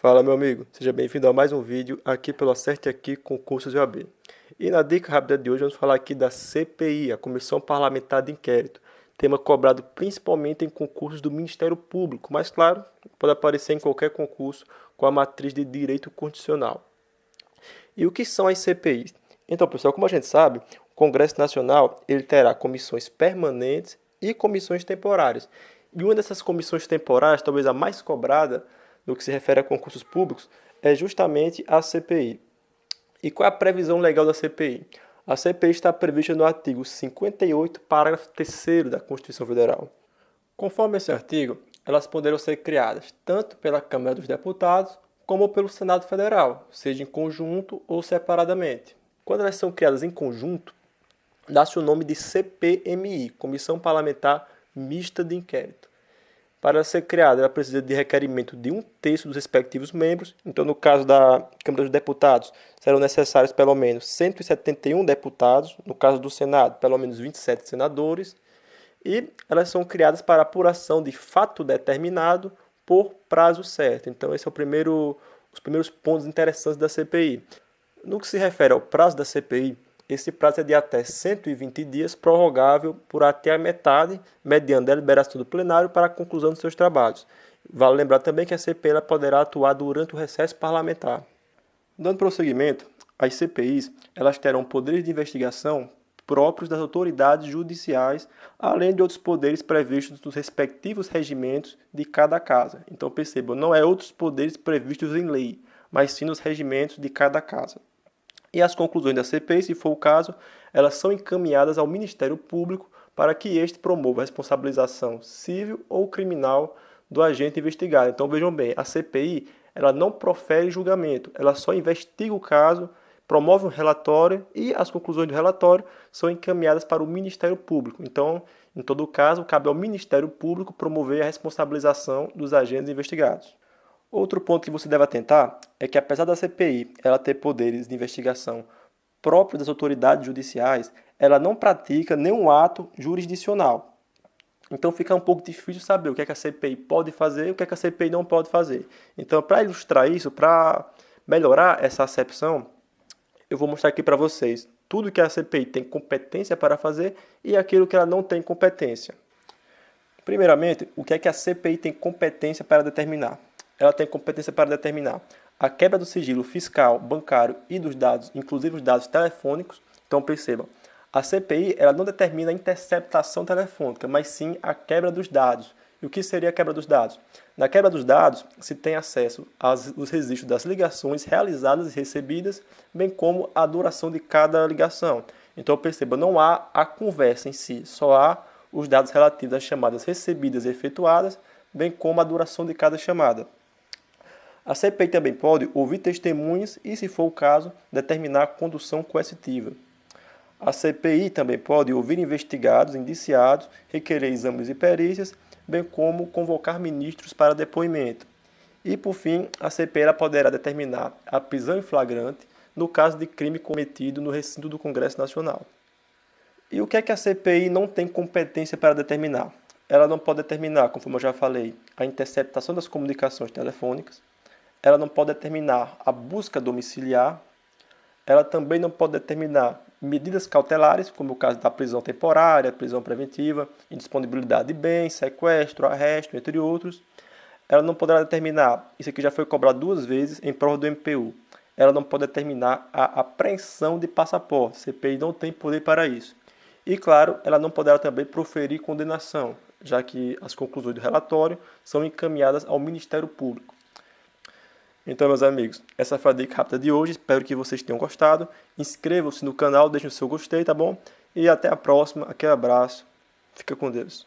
Fala, meu amigo, seja bem-vindo a mais um vídeo aqui pelo Acerte Aqui Concursos OAB. E na dica rápida de hoje vamos falar aqui da CPI, a Comissão Parlamentar de Inquérito, tema cobrado principalmente em concursos do Ministério Público, mas claro, pode aparecer em qualquer concurso com a matriz de Direito Constitucional. E o que são as CPIs? Então, pessoal, como a gente sabe, o Congresso Nacional ele terá comissões permanentes e comissões temporárias. E uma dessas comissões temporárias, talvez a mais cobrada, no que se refere a concursos públicos, é justamente a CPI. E qual é a previsão legal da CPI? A CPI está prevista no artigo 58, parágrafo 3º da Constituição Federal. Conforme esse artigo, elas poderão ser criadas tanto pela Câmara dos Deputados como pelo Senado Federal, seja em conjunto ou separadamente. Quando elas são criadas em conjunto, dá-se o nome de CPMI, Comissão Parlamentar Mista de Inquérito. Para ser criada, ela precisa de requerimento de 1/3 dos respectivos membros. Então, no caso da Câmara dos Deputados, serão necessários pelo menos 171 deputados. No caso do Senado, pelo menos 27 senadores. E elas são criadas para apuração de fato determinado por prazo certo. Então, esse é os primeiros pontos interessantes da CPI. No que se refere ao prazo da CPI, esse prazo é de até 120 dias, prorrogável por até a metade, mediante a deliberação do plenário para a conclusão dos seus trabalhos. Vale lembrar também que a CPI ela poderá atuar durante o recesso parlamentar. Dando prosseguimento, as CPIs elas terão poderes de investigação próprios das autoridades judiciais, além de outros poderes previstos nos respectivos regimentos de cada casa. Então percebam, não é outros poderes previstos em lei, mas sim nos regimentos de cada casa. E as conclusões da CPI, se for o caso, elas são encaminhadas ao Ministério Público para que este promova a responsabilização civil ou criminal do agente investigado. Então vejam bem, a CPI ela não profere julgamento, ela só investiga o caso, promove um relatório e as conclusões do relatório são encaminhadas para o Ministério Público. Então, em todo caso, cabe ao Ministério Público promover a responsabilização dos agentes investigados. Outro ponto que você deve atentar é que, apesar da CPI ela ter poderes de investigação próprios das autoridades judiciais, ela não pratica nenhum ato jurisdicional. Então fica um pouco difícil saber o que é que a CPI pode fazer e o que é que a CPI não pode fazer. Então, para ilustrar isso, para melhorar essa acepção, eu vou mostrar aqui para vocês tudo que a CPI tem competência para fazer e aquilo que ela não tem competência. Primeiramente, o que é que a CPI tem competência para determinar? Ela tem competência para determinar a quebra do sigilo fiscal, bancário e dos dados, inclusive os dados telefônicos. Então percebam, a CPI ela não determina a interceptação telefônica, mas sim a quebra dos dados. E o que seria a quebra dos dados? Na quebra dos dados, se tem acesso aos registros das ligações realizadas e recebidas, bem como a duração de cada ligação. Então perceba, não há a conversa em si, só há os dados relativos às chamadas recebidas e efetuadas, bem como a duração de cada chamada. A CPI também pode ouvir testemunhas e, se for o caso, determinar a condução coercitiva. A CPI também pode ouvir investigados, indiciados, requerer exames e perícias, bem como convocar ministros para depoimento. E, por fim, a CPI ela poderá determinar a prisão em flagrante no caso de crime cometido no recinto do Congresso Nacional. E o que é que a CPI não tem competência para determinar? Ela não pode determinar, conforme eu já falei, a interceptação das comunicações telefônicas. Ela não pode determinar a busca domiciliar, ela também não pode determinar medidas cautelares, como o caso da prisão temporária, prisão preventiva, indisponibilidade de bens, sequestro, arresto, entre outros. Ela não poderá determinar, isso aqui já foi cobrado 2 vezes em prova do MPU, ela não pode determinar a apreensão de passaporte, a CPI não tem poder para isso. E, claro, ela não poderá também proferir condenação, já que as conclusões do relatório são encaminhadas ao Ministério Público. Então, meus amigos, essa foi a dica rápida de hoje. Espero que vocês tenham gostado. Inscrevam-se no canal, deixem o seu gostei, tá bom? E até a próxima. Aquele abraço. Fica com Deus.